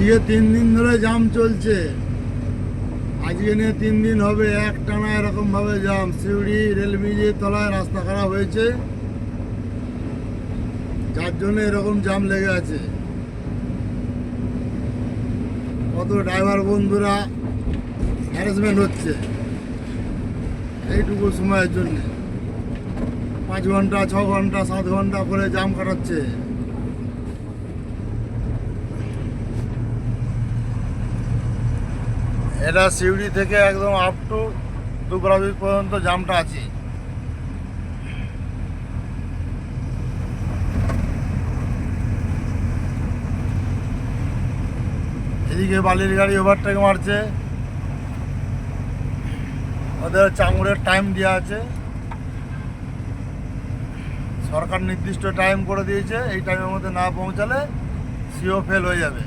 আজকে 3 দিন ধরে জাম চলছে। আজকে নিয়ে 3 দিন হবে একটানা এরকম ভাবে জাম। সিউড়ি রেল ব্রিজের তলায় রাস্তা খারাপ হয়েছে, যার জন্য এরকম জাম লেগে আছে। কত ড্রাইভার বন্ধুরা হ্যারাসমেন্ট হচ্ছে এইটুকু সময়ের জন্য। 5 ঘন্টা 6 ঘন্টা 7 ঘন্টা করে জাম কাটাচ্ছে। এটা সিউড়ি থেকে একদম আপ টু দুবরা ব্রিজ পর্যন্ত জামটা আছে। এদিকে বালির গাড়ি ওভারটেক মারছে। ওদের চাঙড়ের টাইম দেওয়া আছে, সরকার নির্দিষ্ট টাইম করে দিয়েছে। এই টাইমের মধ্যে না পৌঁছালে সিও ফেল হয়ে যাবে।